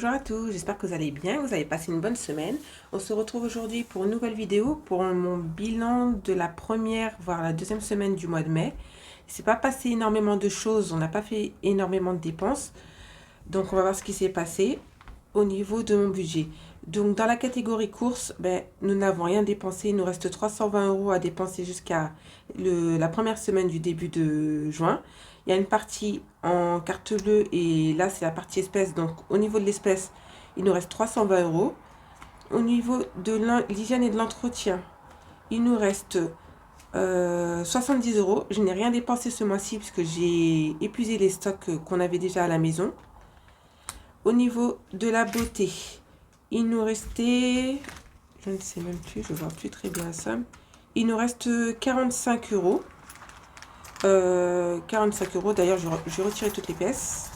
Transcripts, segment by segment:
Bonjour à tous, j'espère que vous allez bien, que vous avez passé une bonne semaine. On se retrouve aujourd'hui pour une nouvelle vidéo pour mon bilan de la première, voire la deuxième semaine du mois de mai. Il ne s'est pas passé énormément de choses, on n'a pas fait énormément de dépenses. Donc on va voir ce qui s'est passé au niveau de mon budget. Donc dans la catégorie courses, nous n'avons rien dépensé, il nous reste 320 € à dépenser jusqu'à la première semaine du début de juin. Il y a une partie en carte bleue et là c'est la partie espèce. Donc au niveau de l'espèce, il nous reste 320 €. Au niveau de l'hygiène et de l'entretien, il nous reste 70 €. Je n'ai rien dépensé ce mois-ci puisque j'ai épuisé les stocks qu'on avait déjà à la maison. Au niveau de la beauté, il nous restait, je ne sais même plus, je ne vois plus très bien la somme. Il nous reste 45 €. 45 €, d'ailleurs je vais retirer toutes les pièces.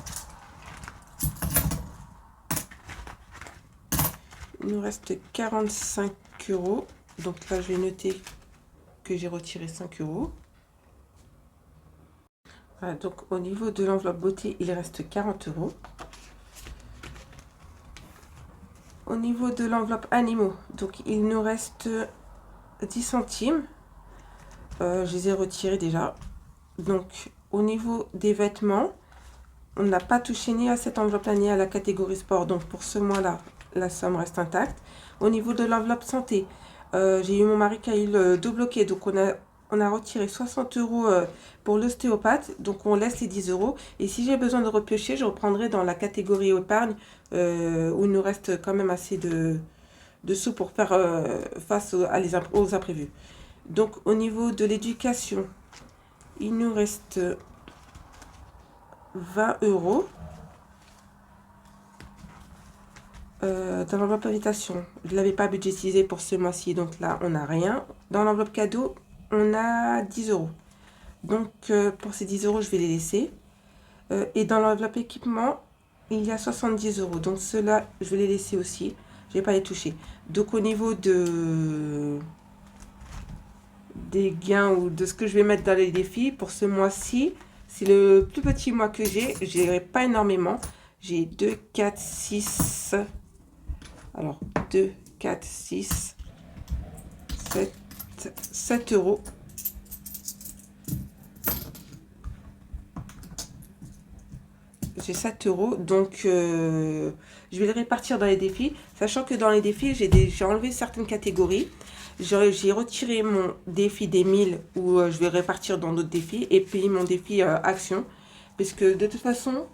Il nous reste 45 €. Donc là je vais noter que j'ai retiré 5 €. Voilà, donc au niveau de l'enveloppe beauté, il reste 40 €. Au niveau de l'enveloppe animaux, donc il nous reste 10 centimes. Je les ai retirés déjà. Donc au niveau des vêtements, on n'a pas touché ni à cette enveloppe-là ni à la catégorie sport. Donc pour ce mois-là, la somme reste intacte. Au niveau de l'enveloppe santé, j'ai eu mon mari qui a eu le dos bloqué. Donc on a retiré 60 € pour l'ostéopathe. Donc on laisse les 10 €. Et si j'ai besoin de repiocher, je reprendrai dans la catégorie épargne où il nous reste quand même assez de sous pour faire face aux imprévus. Donc au niveau de l'éducation, il nous reste 20 €. Dans l'enveloppe invitation, je ne l'avais pas budgétisé pour ce mois-ci, donc là on n'a rien. Dans l'enveloppe cadeau, on a 10 €. Donc pour ces 10 € je vais les laisser. Et dans l'enveloppe équipement, il y a 70 €. Donc ceux-là, je vais les laisser aussi. Je ne vais pas les toucher. Donc au niveau des gains ou de ce que je vais mettre dans les défis, pour ce mois-ci, c'est le plus petit mois que j'ai. Je n'irai pas énormément. J'ai 2, 4, 6. Alors 2, 4, 6, 7 €. J'ai 7 €, donc je vais les répartir dans les défis, sachant que dans les défis, j'ai enlevé certaines catégories. J'ai retiré mon défi des 1000 où je vais répartir dans d'autres défis, et puis mon défi action, parce que de toute façon,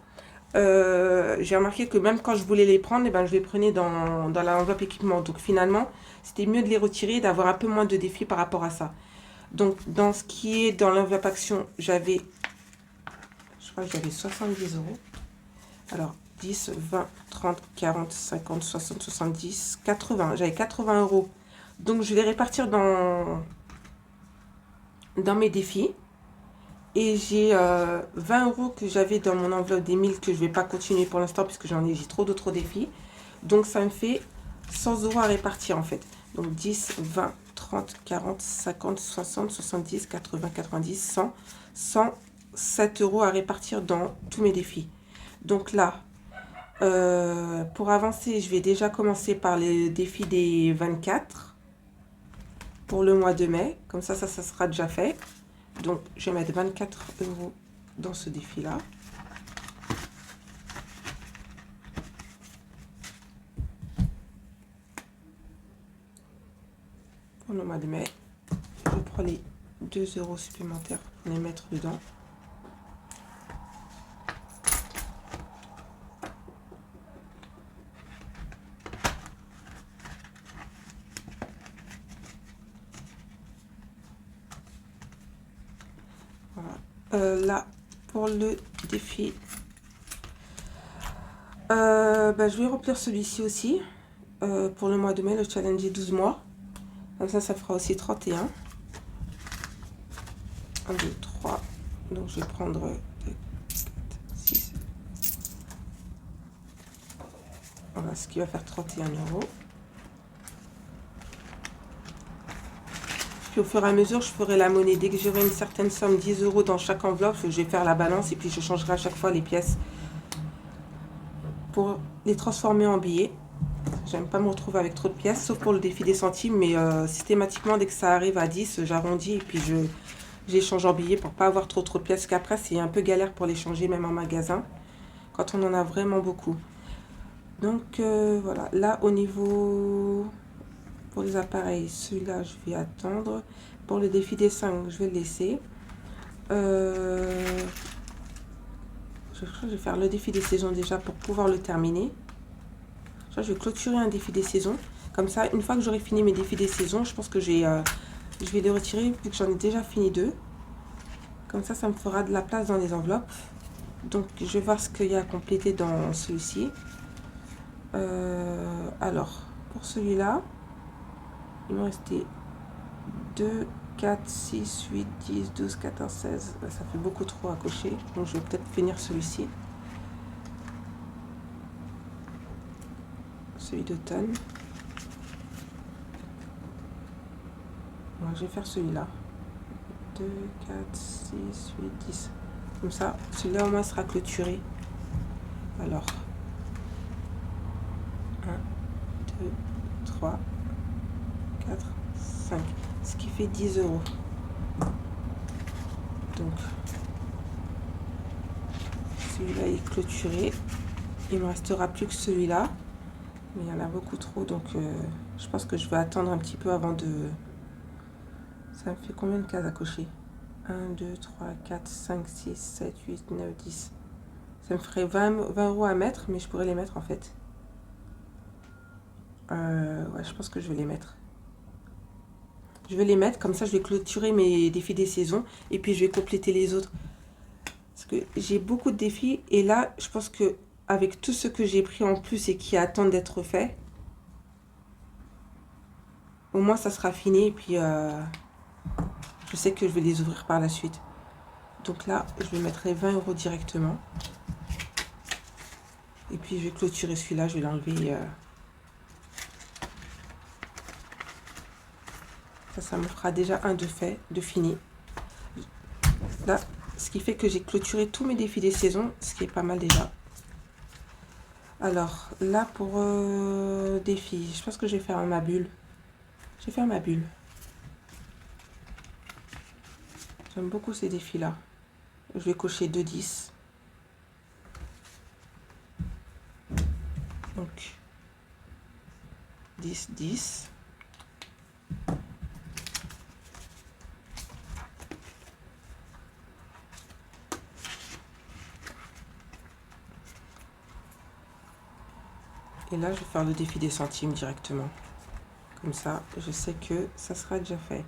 j'ai remarqué que même quand je voulais les prendre, je les prenais dans l'enveloppe équipement. Donc finalement, c'était mieux de les retirer et d'avoir un peu moins de défis par rapport à ça. Donc dans ce qui est dans l'enveloppe action, je crois que j'avais 70 €. Alors 10, 20, 30, 40, 50, 60, 70, 80. J'avais 80 €. Donc je vais les répartir dans mes défis. Et j'ai 20 € que j'avais dans mon enveloppe des 1000 que je ne vais pas continuer pour l'instant puisque j'ai trop d'autres défis. Donc ça me fait 100 € à répartir en fait. Donc 10, 20, 30, 40, 50, 60, 70, 80, 90, 100, 107 € à répartir dans tous mes défis. Donc là, pour avancer, je vais déjà commencer par le défi des 24 pour le mois de mai. Comme ça sera déjà fait. Donc, je vais mettre 24 € dans ce défi-là. Pour le mois de mai, je prends les 2 € supplémentaires pour les mettre dedans. Voilà. Là, pour le défi, je vais remplir celui-ci aussi. Pour le mois de mai, le challenge est 12 mois. Comme ça fera aussi 31. 1, 2, 3. Donc, je vais prendre 2, 4, 6. Voilà, ce qui va faire 31 €. Puis au fur et à mesure, je ferai la monnaie. Dès que j'aurai une certaine somme, 10 € dans chaque enveloppe, je vais faire la balance et puis je changerai à chaque fois les pièces pour les transformer en billets. J'aime pas me retrouver avec trop de pièces, sauf pour le défi des centimes, mais systématiquement, dès que ça arrive à 10, j'arrondis et puis j'échange en billets pour pas avoir trop de pièces, qu'après, c'est un peu galère pour les changer, même en magasin, quand on en a vraiment beaucoup. Donc, voilà. Là, au niveau... Pour les appareils, celui-là, je vais attendre. Pour le défi des 5, je vais le laisser. Je crois que je vais faire le défi des saisons déjà pour pouvoir le terminer. Je vais clôturer un défi des saisons. Comme ça, une fois que j'aurai fini mes défis des saisons, je pense que je vais les retirer vu que j'en ai déjà fini 2. Comme ça me fera de la place dans les enveloppes. Donc, je vais voir ce qu'il y a à compléter dans celui-ci. Alors, pour celui-là, il me restait 2, 4, 6, 8, 10, 12, 14, 16. Ça fait beaucoup trop à cocher. Donc, je vais peut-être finir celui-ci. Celui d'automne. Je vais faire celui-là. 2, 4, 6, 8, 10. Comme ça, celui-là au moins sera clôturé. Alors, 1, 2, 3, 4, 5. Ce qui fait 10 €. Donc, celui-là est clôturé. Il ne me restera plus que celui-là. Mais il y en a beaucoup trop, donc je pense que je vais attendre un petit peu avant de... Ça me fait combien de cases à cocher? 1, 2, 3, 4, 5, 6, 7, 8, 9, 10. Ça me ferait 20 € à mettre, mais je pourrais les mettre en fait. Ouais, je pense que je vais les mettre. Je vais les mettre, comme ça je vais clôturer mes défis des saisons et puis je vais compléter les autres. Parce que j'ai beaucoup de défis et là, je pense que avec tout ce que j'ai pris en plus et qui attendent d'être fait, au moins ça sera fini et puis je sais que je vais les ouvrir par la suite. Donc là, je vais mettre 20 € directement. Et puis je vais clôturer celui-là, je vais l'enlever. Ça me fera déjà un de fait, de fini. Là, ce qui fait que j'ai clôturé tous mes défis des saisons, ce qui est pas mal déjà. Alors, là pour défi, je pense que je vais faire ma bulle. Je vais faire ma bulle. J'aime beaucoup ces défis-là. Je vais cocher 2 10. Donc, 10, 10. Et là, je vais faire le défi des centimes directement. Comme ça, je sais que ça sera déjà fait.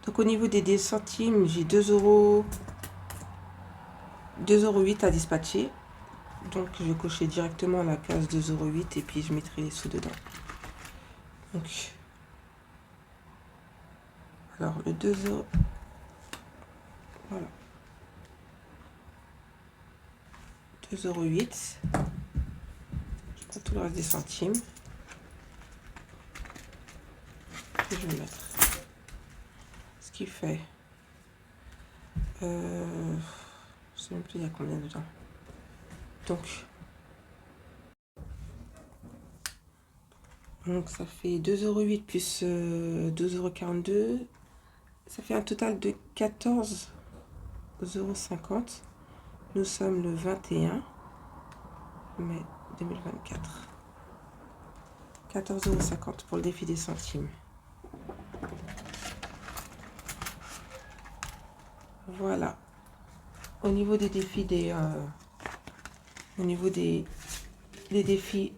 Donc, au niveau des centimes, j'ai 2,08 € à dispatcher. Donc, je vais cocher directement la case 2,08 € et puis je mettrai les sous dedans. Donc, alors le 2 €, voilà. 2,08 €. Je prends tout le reste des centimes. Et je vais mettre. Ce qui fait... je sais même plus il y a combien dedans. Donc ça fait 2,08 € plus 2,42 €. Ça fait un total de 14,50 €. Nous sommes le 21 mai 2024. 14,50 € pour le défi des centimes. Voilà. Au niveau des défis des défis,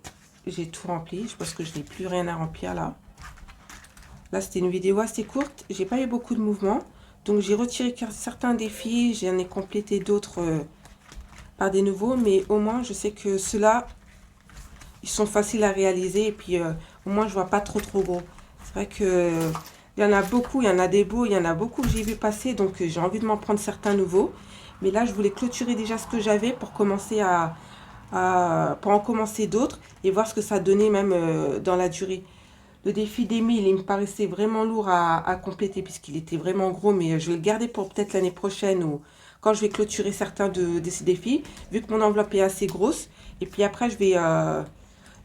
j'ai tout rempli. Je pense que je n'ai plus rien à remplir là. Là, c'était une vidéo assez courte. J'ai pas eu beaucoup de mouvements. Donc, j'ai retiré certains défis. J'en ai complété d'autres par des nouveaux. Mais au moins, je sais que ceux-là, ils sont faciles à réaliser. Et puis, au moins, je vois pas trop gros. C'est vrai que il y en a beaucoup. Il y en a des beaux. Il y en a beaucoup que j'ai vu passer. Donc, j'ai envie de m'en prendre certains nouveaux. Mais là, je voulais clôturer déjà ce que j'avais pour commencer pour en commencer d'autres. Et voir ce que ça donnait même dans la durée. Le défi des 1000, il me paraissait vraiment lourd à compléter puisqu'il était vraiment gros, mais je vais le garder pour peut-être l'année prochaine ou quand je vais clôturer certains de ces défis, vu que mon enveloppe est assez grosse. Et puis après, je vais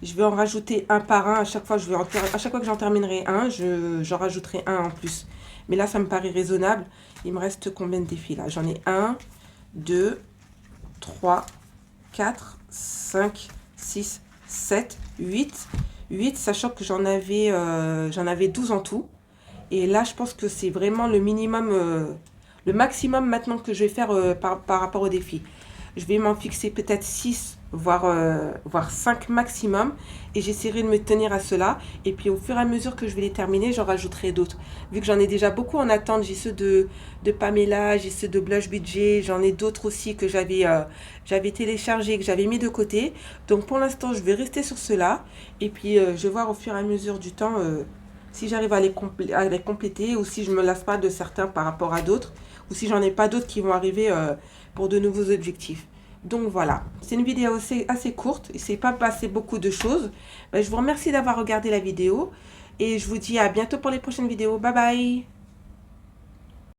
Je vais en rajouter un par un. À chaque fois, à chaque fois que j'en terminerai un, j'en rajouterai un en plus. Mais là, ça me paraît raisonnable. Il me reste combien de défis là? J'en ai 1, 2, 3, 4, 5, 6, 7, 8. 8, sachant que j'en avais 12 en tout. Et là, je pense que c'est vraiment le minimum, le maximum maintenant que je vais faire par rapport au défi. Je vais m'en fixer peut-être 6, voire 5 maximum. Et j'essaierai de me tenir à cela. Et puis au fur et à mesure que je vais les terminer, j'en rajouterai d'autres. Vu que j'en ai déjà beaucoup en attente, j'ai ceux de Pamela, j'ai ceux de Blush Budget, j'en ai d'autres aussi que j'avais téléchargés, que j'avais mis de côté. Donc pour l'instant, je vais rester sur cela. Et puis je vais voir au fur et à mesure du temps si j'arrive à les compléter ou si je me lasse pas de certains par rapport à d'autres ou si j'en ai pas d'autres qui vont arriver pour de nouveaux objectifs. Donc voilà, c'est une vidéo assez courte, il ne s'est pas passé beaucoup de choses. Ben, je vous remercie d'avoir regardé la vidéo et je vous dis à bientôt pour les prochaines vidéos. Bye bye!